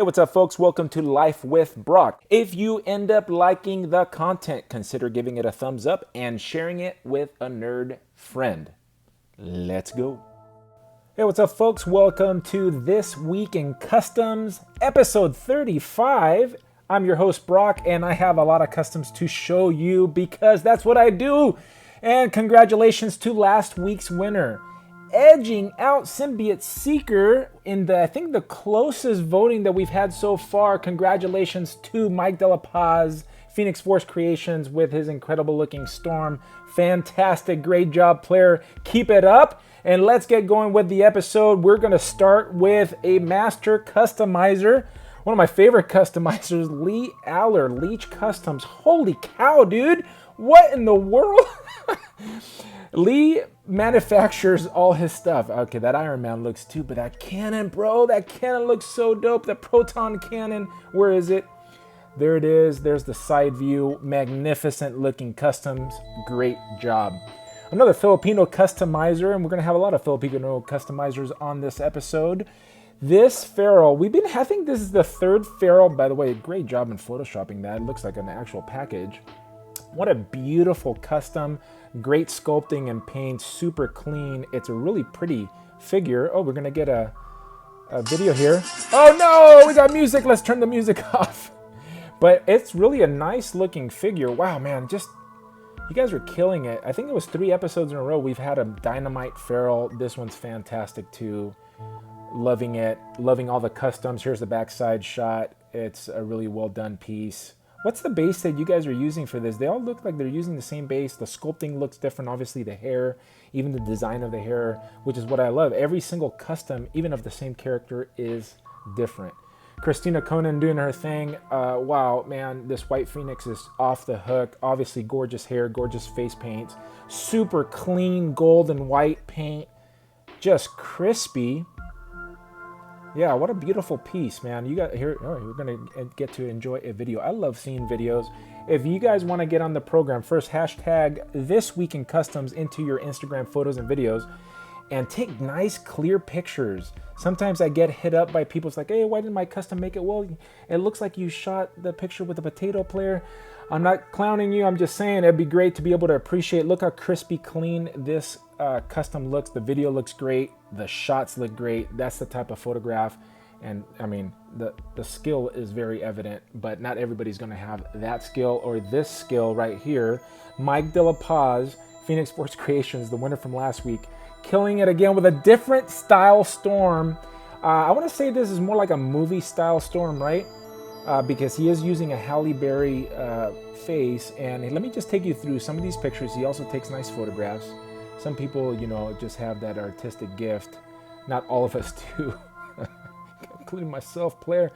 Hey, what's up, folks? Welcome to Life with Brock. If you end up liking the content, consider giving it a thumbs up and sharing it with a nerd friend. Let's go. Hey, what's up, folks? Welcome to This Week in Customs, episode 35. I'm your host, Brock, and I have a lot of customs to show you because that's what I do. And congratulations to last week's winner, edging out Symbiote Seeker in I think the closest voting that we've had so far. Congratulations to Mike De La Paz, Phoenix Force Creations, with his incredible looking Storm. Fantastic, great job, player. Keep it up. And let's get going with the episode. We're going to start with a master customizer. One of my favorite customizers, Lee Aller, Leech Customs. Holy cow, dude. What in the world? Lee manufactures all his stuff. Okay, that Iron Man looks too, but that cannon, bro, that cannon looks so dope. The proton cannon, where is it? There it is. There's the side view. Magnificent looking customs. Great job. Another Filipino customizer, and we're going to have a lot of Filipino customizers on this episode. This Feral, I think this is the third Feral. By the way, great job in photoshopping that. It looks like an actual package. What a beautiful custom. Great sculpting and paint, super clean. It's a really pretty figure. Oh, we're going to get a video here. Oh no, we got music. Let's turn the music off. But it's really a nice looking figure. Wow, man, you guys are killing it. I think it was 3 episodes in a row we've had a Dynamite Feral. This one's fantastic too. Loving it. Loving all the customs. Here's the backside shot. It's a really well done piece. What's the base that you guys are using for this? They all look like they're using the same base. The sculpting looks different. Obviously the hair, even the design of the hair, which is what I love. Every single custom, even of the same character, is different. Christina Conan doing her thing. Wow, man, this White Phoenix is off the hook. Obviously gorgeous hair, gorgeous face paint. Super clean gold and white paint. Just crispy. Yeah, what a beautiful piece, man. You got here. Oh, you're gonna get to enjoy a video. I love seeing videos. If you guys want to get on the program, first hashtag This Week in Customs into your Instagram photos and videos, and take nice clear pictures. Sometimes I get hit up by people. It's like, hey, why didn't my custom make it? Well, it looks like you shot the picture with a potato player. I'm not clowning you. I'm just saying it'd be great to be able to appreciate. Look how crispy clean this custom looks. The video looks great. The shots look great. That's the type of photograph. And I mean, the skill is very evident, but not everybody's going to have that skill or this skill right here. Mike De La Paz, Phoenix Force Creations, the winner from last week, killing it again with a different style Storm. I want to say this is more like a movie style Storm, right? Because he is using a Halle Berry face. And let me just take you through some of these pictures. He also takes nice photographs. Some people, just have that artistic gift. Not all of us do, including myself, player.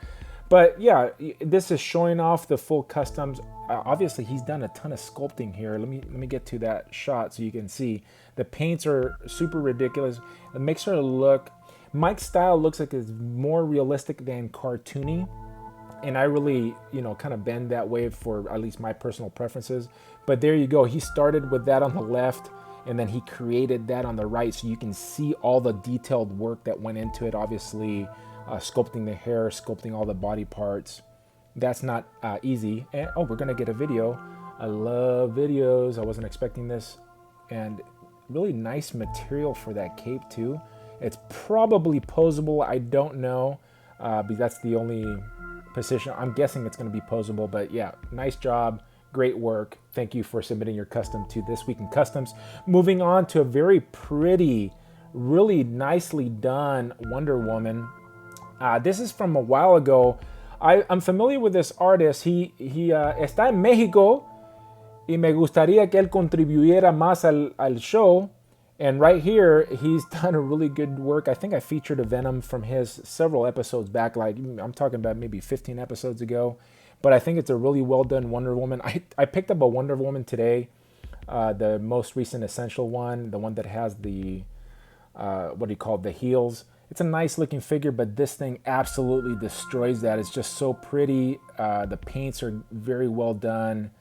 But yeah, this is showing off the full customs. Obviously, he's done a ton of sculpting here. Let me get to that shot so you can see. The paints are super ridiculous. It makes her look. Mike's style looks like it's more realistic than cartoony. And I really, kind of bend that way for at least my personal preferences. But there you go. He started with that on the left, and then he created that on the right. So you can see all the detailed work that went into it. Obviously, sculpting the hair, sculpting all the body parts. That's not easy. And we're going to get a video. I love videos. I wasn't expecting this. And really nice material for that cape too. It's probably posable. I don't know. Because that's the only position. I'm guessing it's going to be posable, but yeah, nice job. Great work. Thank you for submitting your custom to This Week in Customs. Moving on to a very pretty, really nicely done Wonder Woman. This is from a while ago. I'm familiar with this artist. He está en México y me gustaría que él contribuyera más al show. And right here, he's done a really good work. I think I featured a Venom from his several episodes back, like I'm talking about maybe 15 episodes ago. But I think it's a really well done Wonder Woman. I picked up a Wonder Woman today, the most recent Essential one, the one that has the, the heels. It's a nice looking figure, but this thing absolutely destroys that. It's just so pretty. The paints are very well done.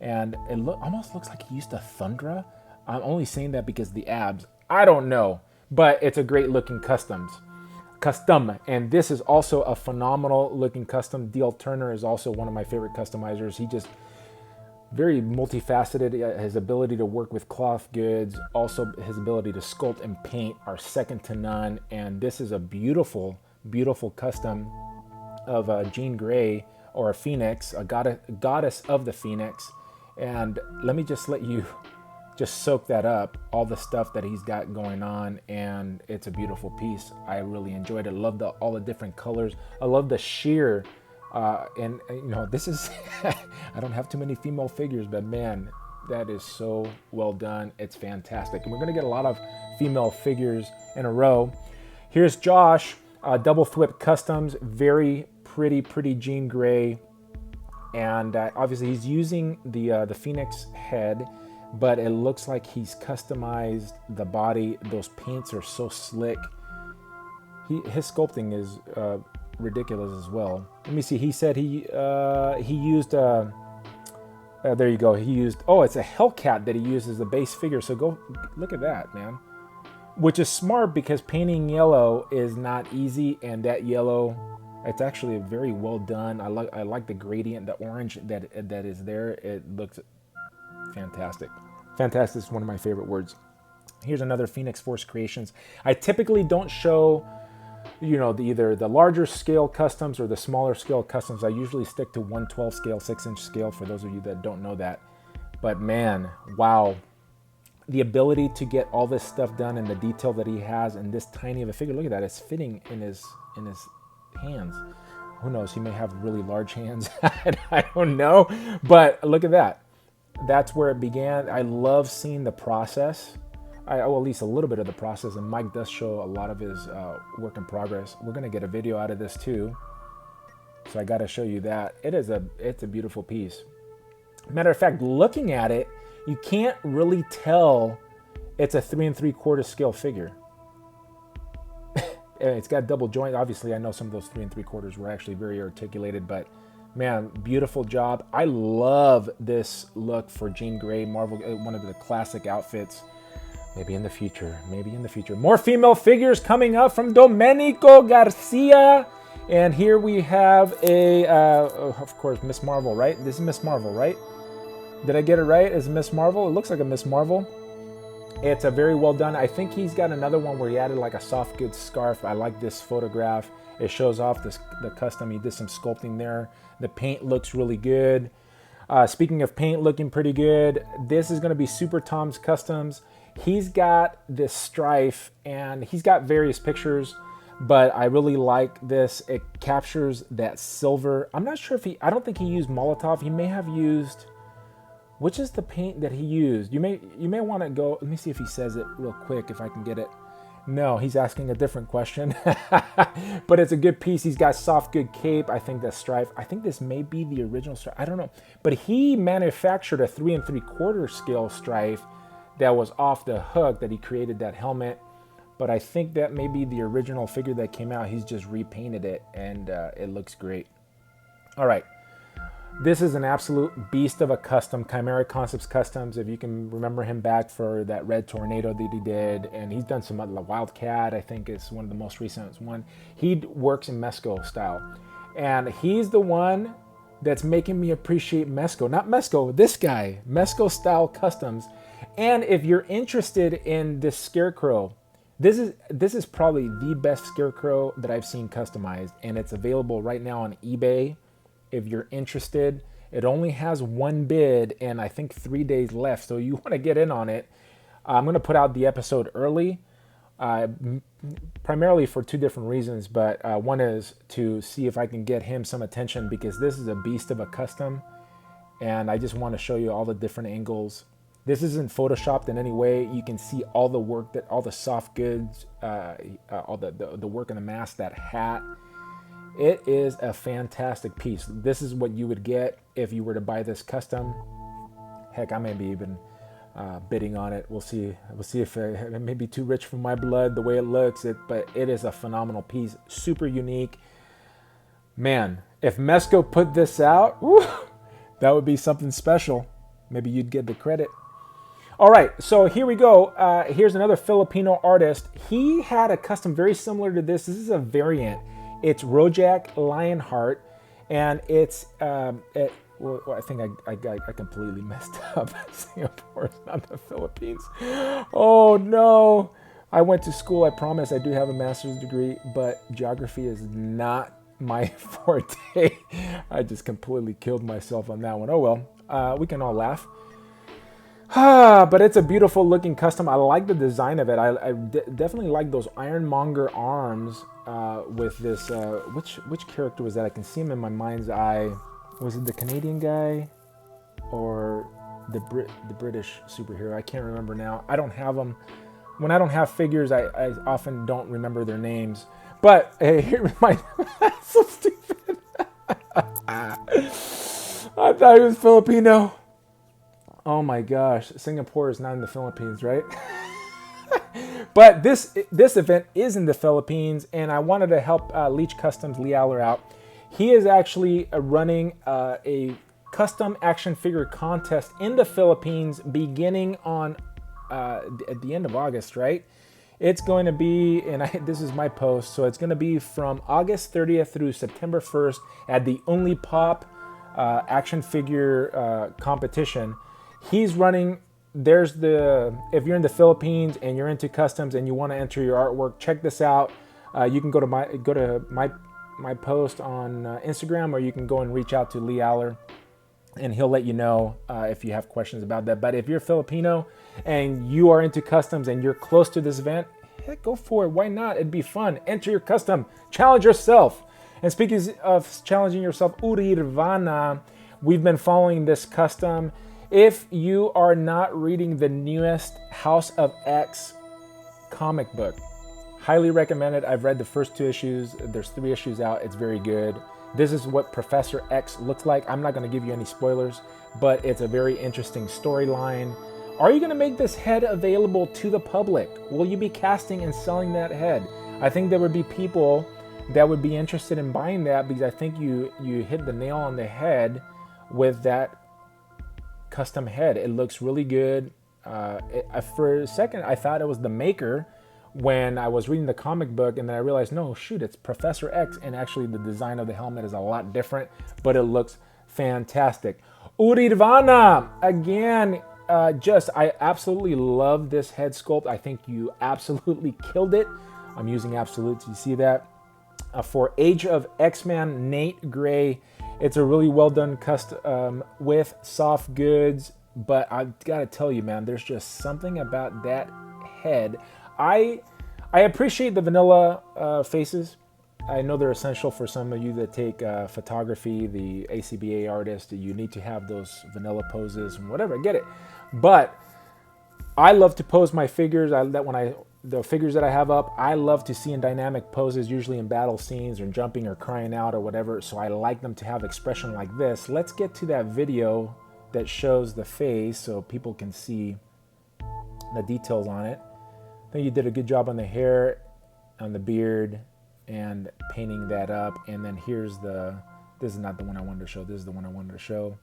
And it almost looks like he used a Thundra. I'm only saying that because the abs. I don't know, but it's a great looking customs. Custom. And this is also a phenomenal looking custom. Dale Turner is also one of my favorite customizers. He just very multifaceted. His ability to work with cloth goods, also his ability to sculpt and paint are second to none. And this is a beautiful, beautiful custom of Jean Grey, or a phoenix, a goddess of the phoenix. And let me just let you just soak that up, all the stuff that he's got going on, and it's a beautiful piece. I really enjoyed it. Love all the different colors. I love the sheer, and you know, this is, I don't have too many female figures, but man, that is so well done. It's fantastic. And we're gonna get a lot of female figures in a row. Here's Josh, Double Thwip Customs, very pretty Jean Grey. And obviously he's using the Phoenix head, but it looks like he's customized the body. Those paints are so slick. His sculpting is ridiculous as well. Let me see. He said he used. There you go. He used. Oh, it's a Hellcat that he used as the base figure. So go look at that, man. Which is smart because painting yellow is not easy, and that yellow, it's actually very well done. I like the gradient, the orange that is there. It looks fantastic. Fantastic is one of my favorite words. Here's another Phoenix Force Creations. I typically don't show, you know, either the larger scale customs or the smaller scale customs. I usually stick to 1/12 scale, 6-inch scale, for those of you that don't know that. But man, wow. The ability to get all this stuff done and the detail that he has in this tiny of a figure. Look at that. It's fitting in his hands. Who knows? He may have really large hands. I don't know. But look at that. That's where it began. I love seeing the process. Well, at least a little bit of the process. And Mike does show a lot of his work in progress. We're going to get a video out of this too. So I got to show you that. It's a beautiful piece. Matter of fact, looking at it, you can't really tell it's a 3 3/4 scale figure. It's got double joint. Obviously, I know some of those 3 3/4 were actually very articulated, but man, beautiful job. I love this look for Jean Grey, Marvel, one of the classic outfits. Maybe in the future, More female figures coming up from Domenico Garcia. And here we have of course, Miss Marvel, right? This is Miss Marvel, right? Did I get it right? Is it Miss Marvel? It looks like a Miss Marvel. It's a very well done. I think he's got another one where he added like a soft goods scarf. I like this photograph. It shows off the custom. He did some sculpting there. The paint looks really good. Speaking of paint looking pretty good, this is going to be Super Tom's Customs. He's got this strife, and he's got various pictures, but I really like this. It captures that silver. I'm not sure if I don't think he used Molotov. He may have used, which is the paint that he used? You may want to go, let me see if he says it real quick, if I can get it. No, he's asking a different question. But it's a good piece. He's got soft good cape. I think that's stripe. I think this may be the original stripe. I don't know. But he manufactured a 3 3/4 scale stripe that was off the hook, that he created that helmet. But I think that may be the original figure that came out. He's just repainted it, and it looks great. All right. This is an absolute beast of a custom, Chimera Concepts Customs. If you can remember him back for that Red Tornado that he did, and he's done some other, Wildcat, I think is one of the most recent one. He works in Mezco style, and he's the one that's making me appreciate Mezco. Not Mezco, this guy, Mezco style customs. And if you're interested in this Scarecrow, this is probably the best Scarecrow that I've seen customized, and it's available right now on eBay. If you're interested, it only has one bid and I think 3 days left, so you want to get in on it. I'm going to put out the episode early, primarily for two different reasons, but one is to see if I can get him some attention, because this is a beast of a custom, and I just want to show you all the different angles. This isn't photoshopped in any way. You can see all the work, that all the soft goods, all the work in the mask, that hat. It is a fantastic piece. This is what you would get if you were to buy this custom. Heck, I may be even bidding on it. We'll see. We'll see if it may be too rich for my blood, the way it looks. But it is a phenomenal piece. Super unique. Man, if Mezco put this out, whew, that would be something special. Maybe you'd get the credit. All right, so here we go. Here's another Filipino artist. He had a custom very similar to this. This is a variant. It's Rojak Lionheart, and it's well, I think I completely messed up. Singapore is not the Philippines. Oh no! I went to school. I promise I do have a master's degree, but geography is not my forte. I just completely killed myself on that one. Oh well, we can all laugh. But it's a beautiful looking custom. I like the design of it. I definitely like those Ironmonger arms with this. Which character was that? I can see him in my mind's eye. Was it the Canadian guy or the British superhero? I can't remember now. I don't have them. When I don't have figures, I often don't remember their names. But hey, here my so stupid. I thought he was Filipino. Oh my gosh, Singapore is not in the Philippines, right? But this event is in the Philippines, and I wanted to help Leech Customs Lee Aller out. He is actually running a custom action figure contest in the Philippines beginning on at the end of August, right? It's going to be, and this is my post, so it's going to be from August 30th through September 1st at the Only Pop action figure competition. He's running, if you're in the Philippines and you're into customs and you want to enter your artwork, check this out. You can go to my post on Instagram, or you can go and reach out to Lee Aller, and he'll let you know if you have questions about that. But if you're Filipino and you are into customs and you're close to this event, heck, go for it. Why not? It'd be fun. Enter your custom. Challenge yourself. And speaking of challenging yourself, Urirvana, we've been following this custom. If you are not reading the newest House of X comic book, highly recommend it. I've read the first 2 issues. There's 3 issues out. It's very good. This is what Professor X looks like. I'm not going to give you any spoilers, but it's a very interesting storyline. Are you going to make this head available to the public? Will you be casting and selling that head? I think there would be people that would be interested in buying that, because I think you hit the nail on the head with that custom head. It looks really good. For a second, I thought it was the maker when I was reading the comic book, and then I realized, no, shoot, it's Professor X, and actually the design of the helmet is a lot different, but it looks fantastic. Urirvana, again, I absolutely love this head sculpt. I think you absolutely killed it. I'm using absolutes, you see that? For Age of X-Man, Nate Gray. It's a really well done custom with soft goods, but I've got to tell you, man, there's just something about that head. I appreciate the vanilla faces. I know they're essential for some of you that take photography, the ACBA artist. You need to have those vanilla poses and whatever. I get it, but I love to pose my figures. The figures that I have up, I love to see in dynamic poses, usually in battle scenes or jumping or crying out or whatever. So I like them to have expression like this. Let's get to that video that shows the face so people can see the details on it. I think you did a good job on the hair, on the beard, and painting that up. And then here's this is not the one I wanted to show. This is the one I wanted to show.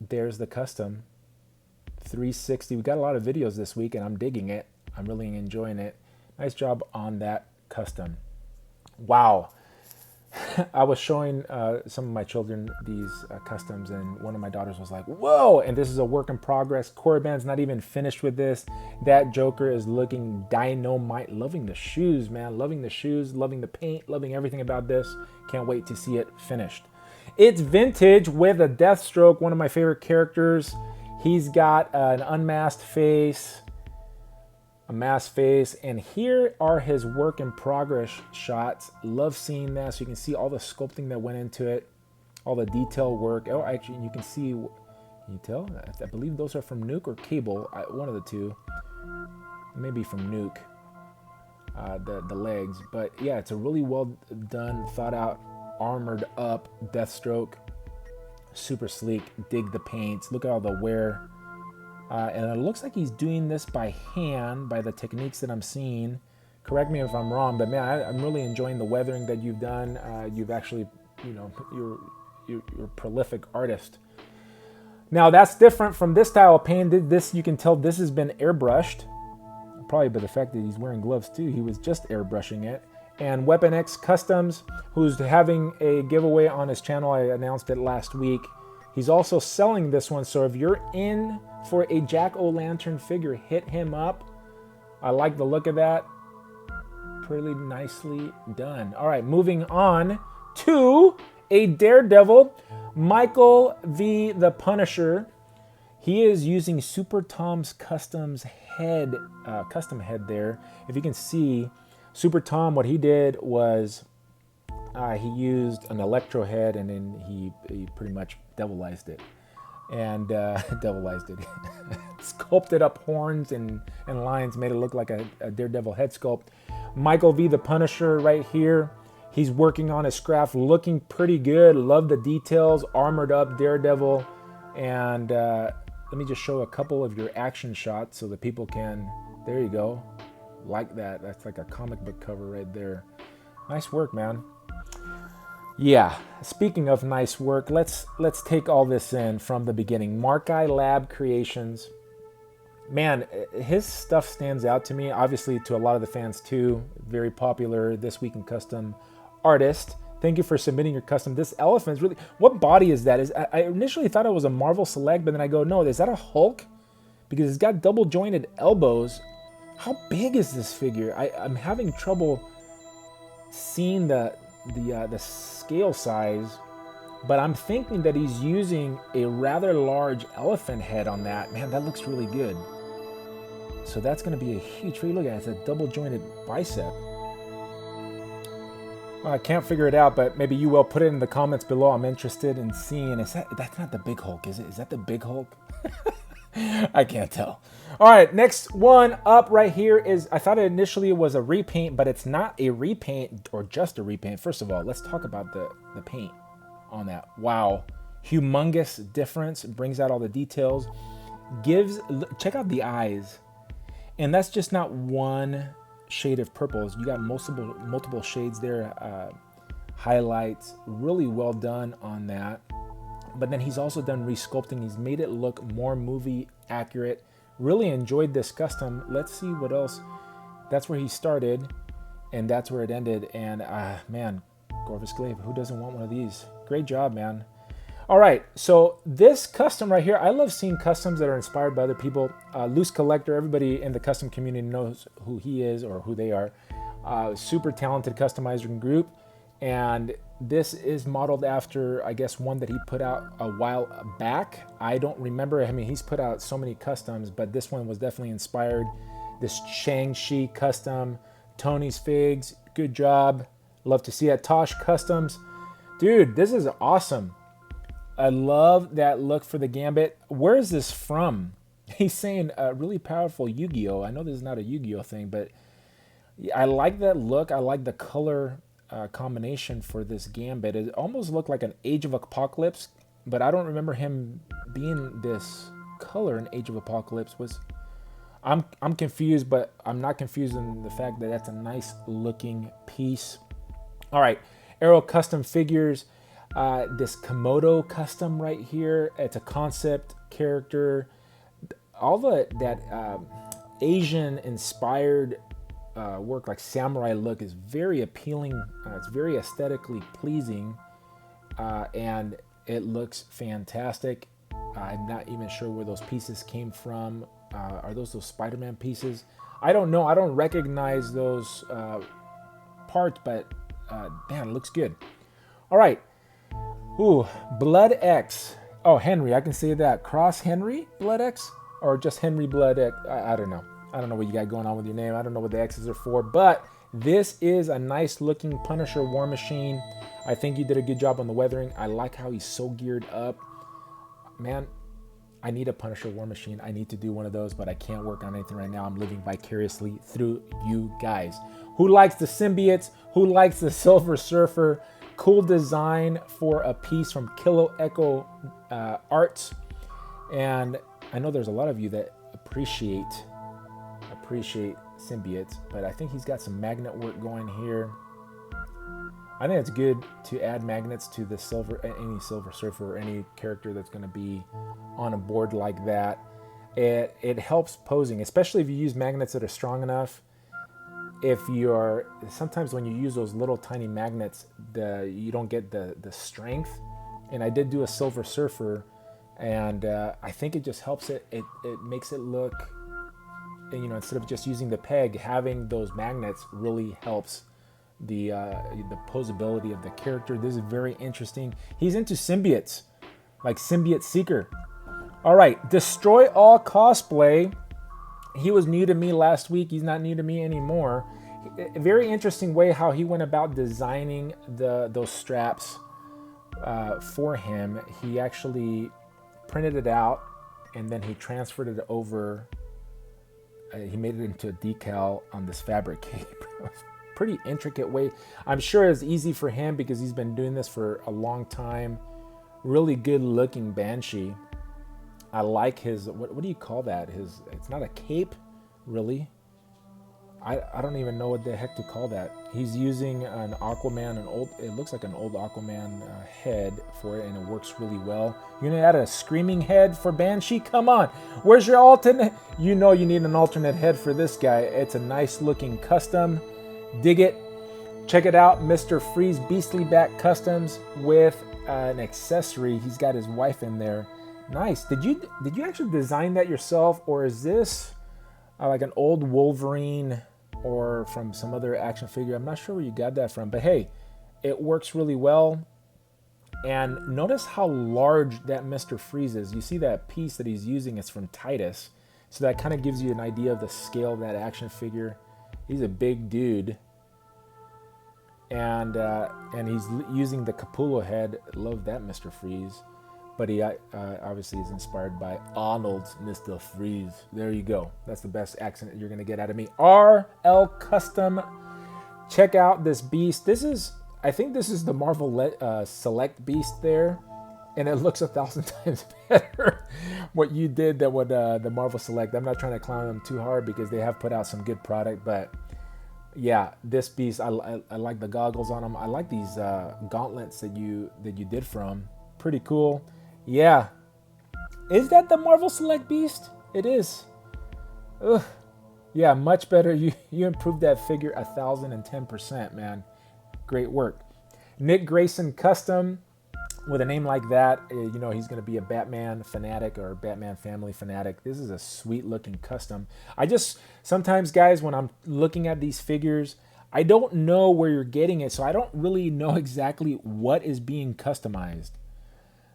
There's the custom 360. We got a lot of videos this week, and I'm digging it. I'm really enjoying it. Nice job on that custom. Wow. I was showing some of my children these customs, and one of my daughters was like, whoa, and this is a work in progress. Korriban's not even finished with this. That Joker is looking dynamite. Loving the shoes, man. Loving the shoes, loving the paint, loving everything about this. Can't wait to see it finished. It's vintage with a Deathstroke, one of my favorite characters. He's got an unmasked face, a masked face, and here are his work in progress shots. Love seeing that. So you can see all the sculpting that went into it, all the detail work. Oh, actually, you can see, can you tell? I believe those are from Nuke or Cable, one of the two. Maybe from Nuke, the legs. But yeah, it's a really well done, thought out, armored up Deathstroke. Super sleek. Dig the paints. Look at all the wear. And it looks like he's doing this by hand, by the techniques that I'm seeing. Correct me if I'm wrong, but man, I'm really enjoying the weathering that you've done. You've actually, you're a prolific artist. Now that's different from this style of paint. This, you can tell this has been airbrushed. Probably by the fact that he's wearing gloves too. He was just airbrushing it. And Weapon X Customs, who's having a giveaway on his channel. I announced it last week. He's also selling this one. So if you're in for a Jack-O-Lantern figure, hit him up. I like the look of that. Pretty nicely done. All right, moving on to a Daredevil, Michael V. the Punisher. He is using Super Tom's custom head there. If you can see, Super Tom, what he did was he used an electro head, and then he pretty much devilized it. And devilized it. Sculpted up horns and lines, made it look like a Daredevil head sculpt. Michael V. the Punisher right here. He's working on his craft, looking pretty good. Love the details, armored up Daredevil. And let me just show a couple of your action shots so that people can, there you go. Like that. That's like a comic book cover right there. Nice work, man. Yeah, speaking of nice work, let's take all this in from the beginning. Markai Lab Creations. Man, his stuff stands out to me, obviously to a lot of the fans too. Very popular This Week in Custom artist. Thank you for submitting your custom. This elephant is really, what body is that? I initially thought it was a Marvel Select, but then I go, no, is that a Hulk? Because it's got double jointed elbows. How big is this figure? I'm having trouble seeing the scale size, but I'm thinking that he's using a rather large elephant head on that. Man, that looks really good. So that's going to be a huge figure. Look at it, it's a double jointed bicep. Well, I can't figure it out, but maybe you will. Put it in the comments below. I'm interested in seeing. That's not the big Hulk, is it? Is that the big Hulk? I can't tell. All right, next one up right here is, I thought it initially was a repaint, but it's not a repaint or just a repaint. First of all, let's talk about the paint on that. Wow, humongous difference. Brings out all the details. Check out the eyes. And that's just not one shade of purples. You got multiple shades there. Highlights, really well done on that. But then he's also done resculpting. He's made it look more movie accurate. Really enjoyed this custom. Let's see what else. That's where he started, and that's where it ended. And man, Corvus Glaive, who doesn't want one of these? Great job, man. All right, so this custom right here, I love seeing customs that are inspired by other people. Loose Collector, everybody in the custom community knows who he is or who they are. Super talented customizer group. And this is modeled after, I guess, one that he put out a while back. I don't remember. I mean, he's put out so many customs, but this one was definitely inspired. This Shang-Chi custom, Tony's Figs, good job. Love to see it. Tosh Customs. Dude, this is awesome. I love that look for the Gambit. Where is this from? He's saying really powerful Yu-Gi-Oh! I know this is not a Yu-Gi-Oh! Thing, but I like that look. I like the color combination for this Gambit. It almost looked like an Age of Apocalypse, but I don't remember him being this color in Age of Apocalypse. I'm confused, but I'm not confused in the fact that that's a nice looking piece. All right, Arrow Custom Figures. This Komodo custom right here. It's a concept character. All that Asian inspired work, like samurai look, is very appealing. It's very aesthetically pleasing, and it looks fantastic. I'm not even sure where those pieces came from. Are those Spider-Man pieces? I don't know. I don't recognize those parts, but man, it looks good. All right. Ooh, Blood X. Oh, Henry, I can say that. Cross Henry Blood X? Or just Henry Blood X? I don't know. I don't know what you got going on with your name. I don't know what the X's are for. But this is a nice looking Punisher War Machine. I think you did a good job on the weathering. I like how he's so geared up. Man, I need a Punisher War Machine. I need to do one of those, but I can't work on anything right now. I'm living vicariously through you guys. Who likes the symbiotes? Who likes the Silver Surfer? Cool design for a piece from Kilo Echo Arts. And I know there's a lot of you that appreciate symbiotes, but I think he's got some magnet work going here. I think it's good to add magnets to the any Silver Surfer or any character that's going to be on a board like that. It helps posing, especially if you use magnets that are strong enough. If you're sometimes when you use those little tiny magnets, you don't get the strength. And I did do a Silver Surfer, and I think it just helps it. It makes it look, instead of just using the peg, having those magnets really helps the posability of the character. This is very interesting. He's into symbiotes, like Symbiote Seeker. All right, Destroy All Cosplay. He was new to me last week. He's not new to me anymore. A very interesting way how he went about designing those straps for him. He actually printed it out and then he transferred it over. He made it into a decal on this fabric cape. Pretty intricate way. I'm sure it's easy for him because he's been doing this for a long time. Really good looking Banshee. I like his, what do you call that? It's not a cape, really. I don't even know what the heck to call that. He's using an Aquaman, it looks like an old Aquaman head for it, and it works really well. You're gonna add a screaming head for Banshee? Come on, where's your alternate? You know you need an alternate head for this guy. It's a nice looking custom. Dig it. Check it out, Mr. Freeze Beastly Back Customs with an accessory. He's got his wife in there. Nice. Did you actually design that yourself, or is this like an old Wolverine or from some other action figure? I'm not sure where you got that from, but hey, it works really well. And notice how large that Mr. Freeze is. You see that piece that he's using is from Titus, so that kind of gives you an idea of the scale of that action figure. He's a big dude, and he's using the Capullo head. Love that Mr. Freeze. But he obviously is inspired by Arnold's Mr. Freeze. There you go. That's the best accent you're going to get out of me. RL Custom. Check out this beast. I think this is the Marvel Select beast there. And it looks 1,000 times better what you did than what the Marvel Select. I'm not trying to clown them too hard because they have put out some good product. But yeah, this beast, I like the goggles on them. I like these gauntlets that you did from. Pretty cool. Yeah. Is that the Marvel Select Beast? It is. Ugh. Yeah, much better. You improved that figure 1,010%, man. Great work. Nick Grayson Custom. With a name like that, he's going to be a Batman fanatic or Batman family fanatic. This is a sweet looking custom. Sometimes, guys, when I'm looking at these figures, I don't know where you're getting it, so I don't really know exactly what is being customized.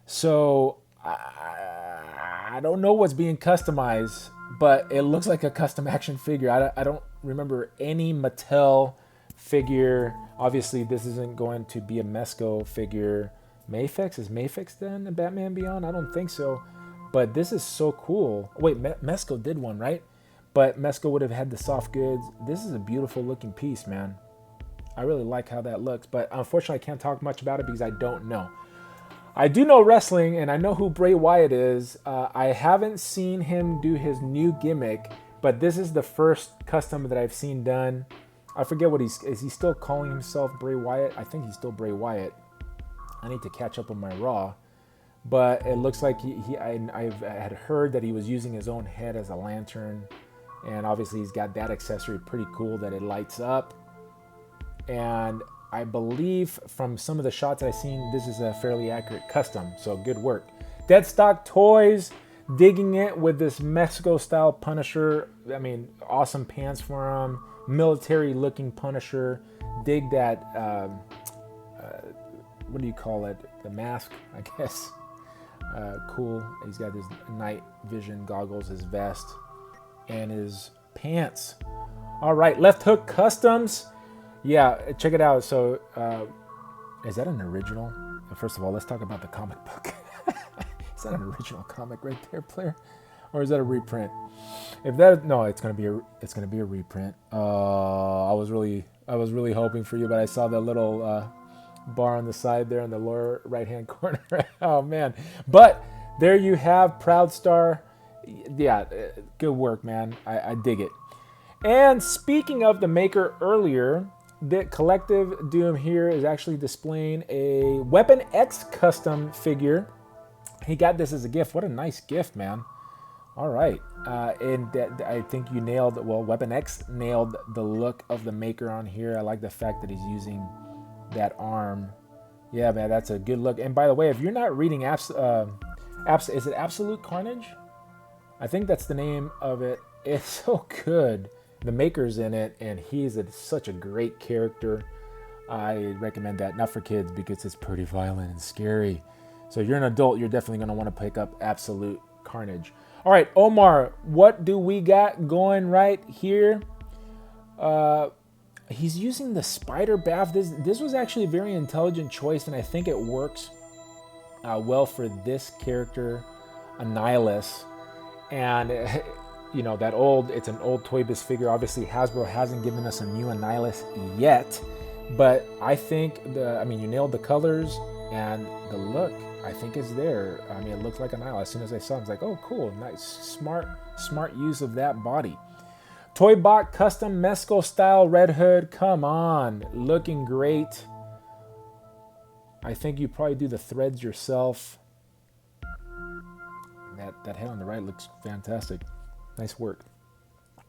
So I don't know what's being customized, but it looks like a custom action figure. I don't remember any Mattel figure. Obviously, this isn't going to be a Mezco figure. Mafex? Is Mafex then in Batman Beyond? I don't think so. But this is so cool. Wait, Mezco did one, right? But Mezco would have had the soft goods. This is a beautiful looking piece, man. I really like how that looks. But unfortunately, I can't talk much about it because I don't know. I do know wrestling, and I know who Bray Wyatt is. I haven't seen him do his new gimmick, but this is the first custom that I've seen done. I forget what is he still calling himself Bray Wyatt? I think he's still Bray Wyatt. I need to catch up on my Raw. But it looks like I had heard that he was using his own head as a lantern. And obviously he's got that accessory pretty cool that it lights up. And I believe from some of the shots I've seen, this is a fairly accurate custom. So good work. Deadstock Toys, digging it with this Mexico style Punisher. I mean, awesome pants for him. Military looking Punisher. Dig that, what do you call it? The mask, I guess. Cool. He's got his night vision goggles, his vest, and his pants. All right, Left Hook Customs. Yeah, check it out. So, is that an original? First of all, let's talk about the comic book. Is that an original comic right there, player, or is that a reprint? If that, no, it's gonna be a reprint. I was really hoping for you, but I saw that little bar on the side there in the lower right-hand corner. Oh man! But there you have Proudstar. Yeah, good work, man. I dig it. And speaking of the maker earlier, the Collective Doom here is actually displaying a Weapon X custom figure. He got this as a gift. What a nice gift, man. All right. And I think you nailed, well, Weapon X nailed the look of the maker on here. I like the fact that he's using that arm. Yeah, man, that's a good look. And by the way, if you're not reading is it Absolute Carnage? I think that's the name of it. It's so good. The maker's in it, and he's such a great character. I recommend that, not for kids because it's pretty violent and scary. So if you're an adult, you're definitely going to want to pick up Absolute Carnage. All right, Omar, what do we got going right here? He's using the spider bath. This was actually a very intelligent choice, and I think it works well for this character, Annihilus. And you know, it's an old Toy Biz figure. Obviously, Hasbro hasn't given us a new Annihilus yet, but I think you nailed the colors and the look. I think is there. I mean, it looks like Annihilus. As soon as I saw it, I was like, oh, cool, nice, smart use of that body. Toybot Custom Mezco Style Red Hood. Come on, looking great. I think you probably do the threads yourself. That head on the right looks fantastic. Nice work.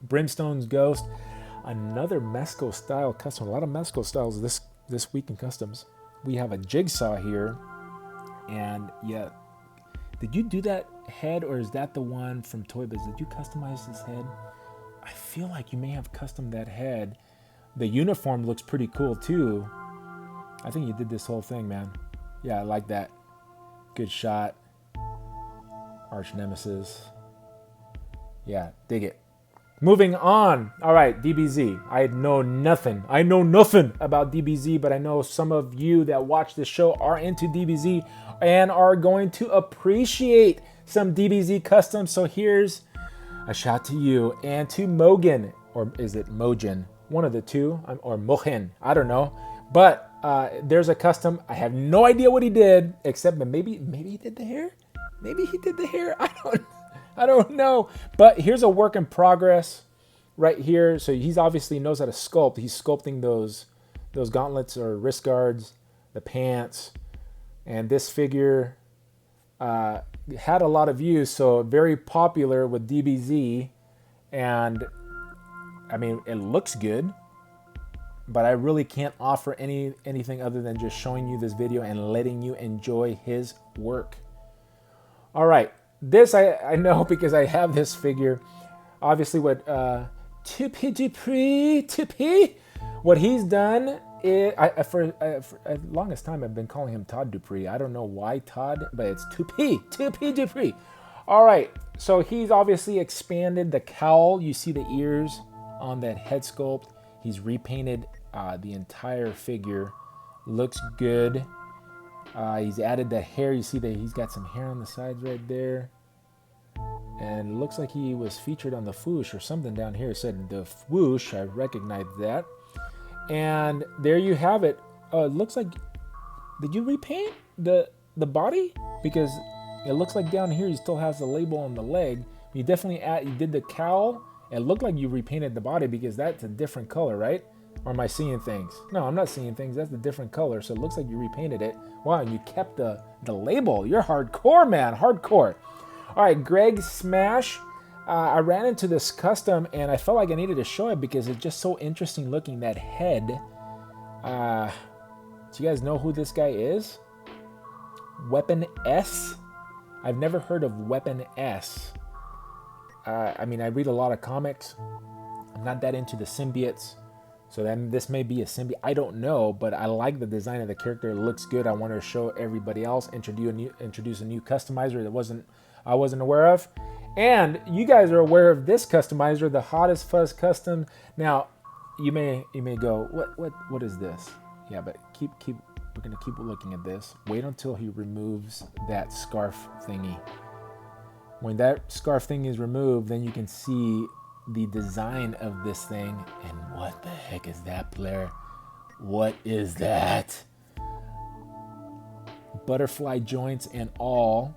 Brimstone's Ghost. Another Mezco style custom. A lot of Mezco styles this week in customs. We have a Jigsaw here. And yeah, did you do that head, or is that the one from Toy Biz? Did you customize this head? I feel like you may have custom that head. The uniform looks pretty cool too. I think you did this whole thing, man. Yeah, I like that. Good shot. Arch Nemesis. Yeah, dig it. Moving on. All right, DBZ. I know nothing about DBZ, but I know some of you that watch this show are into DBZ and are going to appreciate some DBZ customs. So here's a shout to you and to Mogen, or is it Mojin? One of the two, or Mohen, I don't know. But there's a custom. I have no idea what he did, except that maybe he did the hair. Maybe he did the hair. I don't know. But here's a work in progress right here. So he's obviously knows how to sculpt. He's sculpting those gauntlets or wrist guards, the pants, and this figure had a lot of views, so very popular with DBZ. And I mean, it looks good, but I really can't offer anything other than just showing you this video and letting you enjoy his work. All right, this I know because I have this figure. Obviously, what Tupi Dupree, what he's done is, for the longest time I've been calling him Todd Dupree. I don't know why Todd, but it's Tupi Dupree. All right, so he's obviously expanded the cowl. You see the ears on that head sculpt. He's repainted the entire figure. Looks good. He's added the hair. You see that he's got some hair on the sides right there. And it looks like he was featured on the Foosh or something down here. It said the Foosh. I recognize that. And there you have it. It looks like, did you repaint the body? Because it looks like down here he still has the label on the leg. You definitely you did the cowl. It looked like you repainted the body because that's a different color, right? Or am I seeing things? No, I'm not seeing things. That's a different color. So it looks like you repainted it. Wow, and you kept the label. You're hardcore, man. Hardcore. All right, Greg Smash. I ran into this custom and I felt like I needed to show it because it's just so interesting looking, that head. Do you guys know who this guy is? Weapon S? I've never heard of Weapon S. I mean, I read a lot of comics. I'm not that into the symbiotes. So then this may be a symbiote. I don't know, but I like the design of the character. It looks good. I want to show everybody else, introduce a new customizer that I wasn't aware of. And you guys are aware of this customizer, the Hottest Fuzz Custom. Now, you may go, what is this? Yeah, but we're gonna keep looking at this. Wait until he removes that scarf thingy. When that scarf thing is removed, then you can see the design of this thing. And what the heck is that, Blair? What is that? Butterfly joints and all.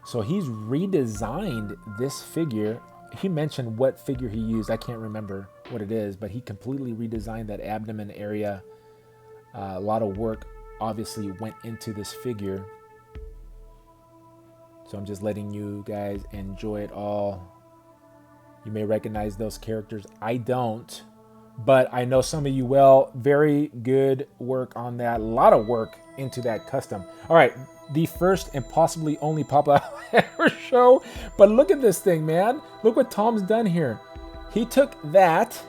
So he's redesigned this figure. He mentioned what figure he used. I can't remember. what it is, but he completely redesigned that abdomen area. A lot of work obviously went into this figure. So I'm just letting you guys enjoy it all. You may recognize those characters. I don't, but I know some of you will. Very good work on that. A lot of work into that custom. All right, the first and possibly only pop-out ever show. But look at this thing, man. Look what Tom's done here. He took that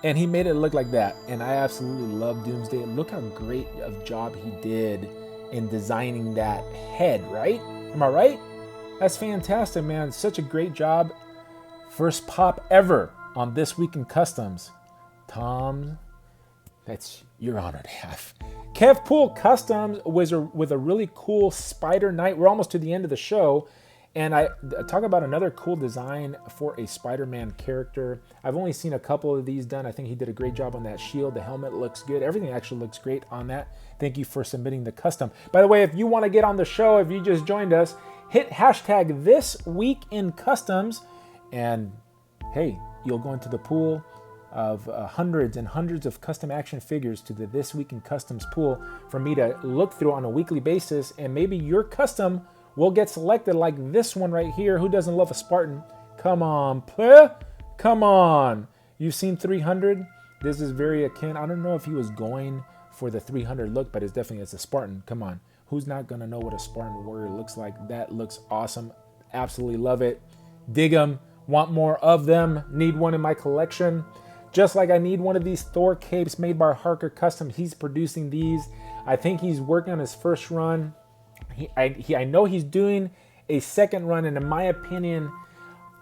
and he made it look like that. And I absolutely love Doomsday. Look how great of job he did in designing that head, right? Am I right? That's fantastic, man. Such a great job. First pop ever on This Week in Customs. Tom, that's your honor to have. Kev Pool Customs was with a really cool Spider Knight. We're almost to the end of the show. And I talk about another cool design for a Spider-Man character. I've only seen a couple of these done. I think he did a great job on that shield. The helmet looks good. Everything actually looks great on that. Thank you for submitting the custom. By the way, if you want to get on the show, if you just joined us, hit hashtag This Week in Customs. And hey, you'll go into the pool of hundreds and hundreds of custom action figures to the This Week in Customs pool for me to look through on a weekly basis. And maybe your custom will get selected, like this one right here. Who doesn't love a Spartan? Come on, player. Come on. You've seen 300. This is very akin. I don't know if he was going for the 300 look, but it's definitely a Spartan. Come on. Who's not going to know what a Spartan warrior looks like? That looks awesome. Absolutely love it. Dig them. Want more of them. Need one in my collection. Just like I need one of these Thor capes made by Harker Custom. He's producing these. I think he's working on his first run. I know he's doing a second run, and in my opinion,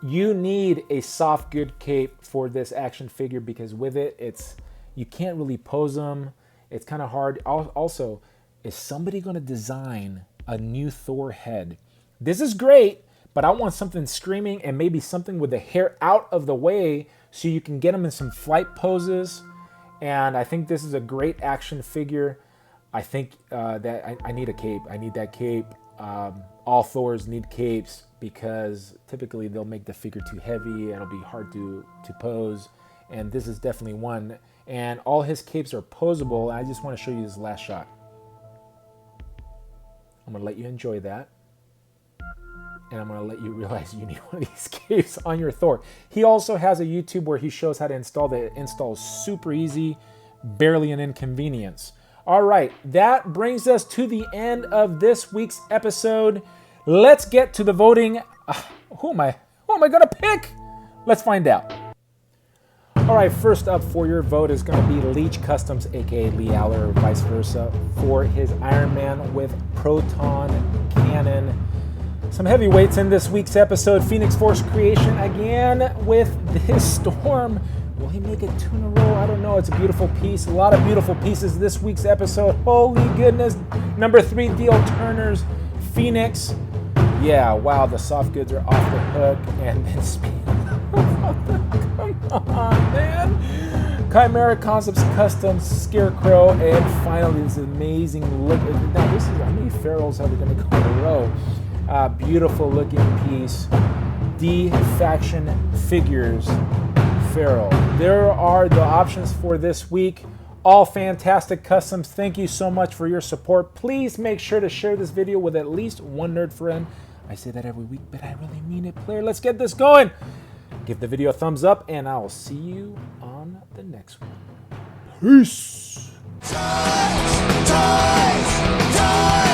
you need a soft good cape for this action figure, because with it, you can't really pose them. It's kind of hard. Also, is somebody going to design a new Thor head? This is great, but I want something screaming and maybe something with the hair out of the way so you can get them in some flight poses. And I think this is a great action figure. I think that I need a cape. I need that cape. All Thors need capes because typically they'll make the figure too heavy and it'll be hard to pose. And this is definitely one. And all his capes are posable. I just want to show you this last shot. I'm going to let you enjoy that. And I'm going to let you realize you need one of these capes on your Thor. He also has a YouTube where he shows how to install. The install is super easy, barely an inconvenience. All right, that brings us to the end of this week's episode. Let's get to the voting. Who am I going to pick? Let's find out. All right, first up for your vote is going to be Leech Customs, aka Lee Aller, or vice versa, for his Iron Man with Proton Cannon. Some heavyweights in this week's episode. Phoenix Force Creation again with this Storm. Will he make it 2 in a row? I don't know. It's a beautiful piece. A lot of beautiful pieces this week's episode. Holy goodness. Number 3, DL Turner's Phoenix. Yeah, wow, the soft goods are off the hook. And then come on, man. Chimera Concepts Customs Scarecrow. And finally, this amazing look. Now, this is, how many Ferals are we going to go in a row? Beautiful looking piece. D-Faction Figures. Feral. There are the options for this week. All fantastic customs. Thank you so much for your support. Please make sure to share this video with at least one nerd friend. I say that every week, but I really mean it, player. Let's get this going. Give the video a thumbs up, and I'll see you on the next one. Peace. Toys, toys, toys.